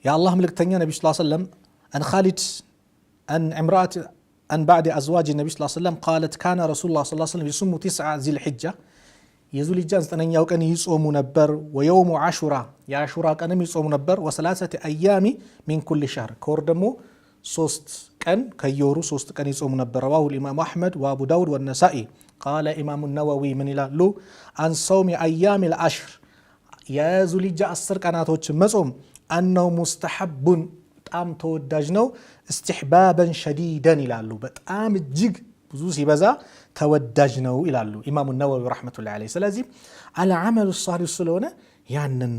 يا الله ملكتني النبي صلى الله عليه وسلم أن خالد أن امرأة أن بعد أزواج النبي صلى الله عليه وسلم قالت كان رسول الله صلى الله عليه وسلم يصوم 9 ذي الحجة يزول الجان زتنኛው ቀን ይጾሙ ነበር ويوم عاشوراء የአሹራ ቀንም ይጾሙ ነበር وثلاثه ايام من كل شهر ከወር ደግሞ 3 ቀን ከየወሩ 3 ቀን ይጾሙ ነበር رواه الامام احمد وابو داود والنسائي قال امام النووي من ይላሉ عن صوم ايام العشر የዙል الحجة 10 ቀናቶች መጾም انه مستحب በጣም ተወዳጅ ነው استحبابا شديدا ይላሉ በጣም እጅግ ብዙ ሲበዛ ተወዳጅ ነው ይላሉ ኢማሙ ነወዊ ረህመቱላሂ ዐለይሂ ስለዚህ አልዓመሉ ሷሊህ ስለሆነ ያንን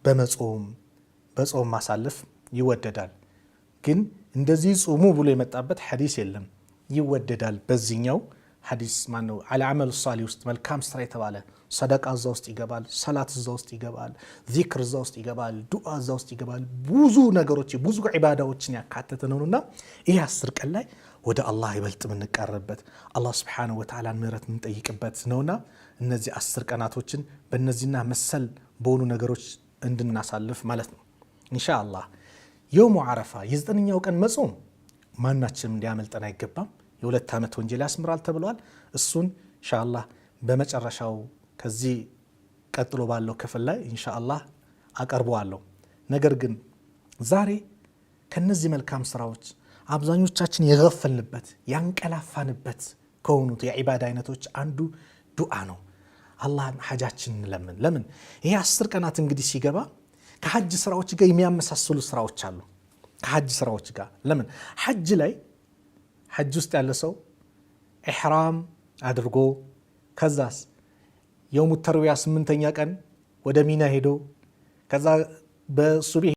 በጾም ማሳለፍ ይወደዳል ግን እንደዚህ ጾሙ ብሎ የመጣበት ሐዲስ የለም ይወደዳል በዚህኛው ሐዲስ ማነው አልዓመሉ ሷሊህ ውስጥ መልካም ስራ የተባለ ሰደቃ እዛ ውስጥ ይገባል ሰላት እዛ ውስጥ ይገባል ዚክር እዛ ውስጥ ይገባል ዱዓ እዛ ውስጥ ይገባል ብዙ ነገሮች ብዙ ዒባዳዎችን ያካተተ ነውና ይሄ 10 ቀን ላይ ወደ አላህ ይበልጥ ምንቀርበት አላህ Subhanahu Wa Ta'ala ምህረት ምንጠይቅበት ነውና እነዚህ 10 ቀናቶችን በእነዚህና መሰል በሆኑ ነገሮች እንድናሳልፍ ማለት ነው ኢንሻአላህ የውሙ አረፋ የ9ኛው ቀን መጾም ማናችንም ሊያመልጠን አይገባም የሁለት ዓመት ወንጀል ያስምራል ተብሏል እሱን ኢንሻአላህ በመጨረሻው ከዚህ ቀጥሎ ባለው ክፍል ላይ ኢንሻአላህ አቀርበዋለሁ ነገር ግን ዛሬ ከነዚህ መልካም ስራዎች አብዛኞቻችን የገፈልንበት ያንቀላፋንበት ከሆኑት የዒባዳ አይነቶች አንዱ ዱዓ ነው አላህን ሐጃችንን ለምን ይሄ 10 ቀናት እንግዲህ ሲገባ ከሐጅ ስራዎች ጋር የሚያመሳስሉ ስራዎች አሉ ከሐጅ ስራዎች ጋር ለምን ሐጅ ላይ ሐጅ ውስጥ ያለ ሰው ኢህራም አድርጎ ከዛስ የውሙ ተርዊያ 8ኛ ቀን ወደ ሚና ሄዶ ከዛ በሱብሂ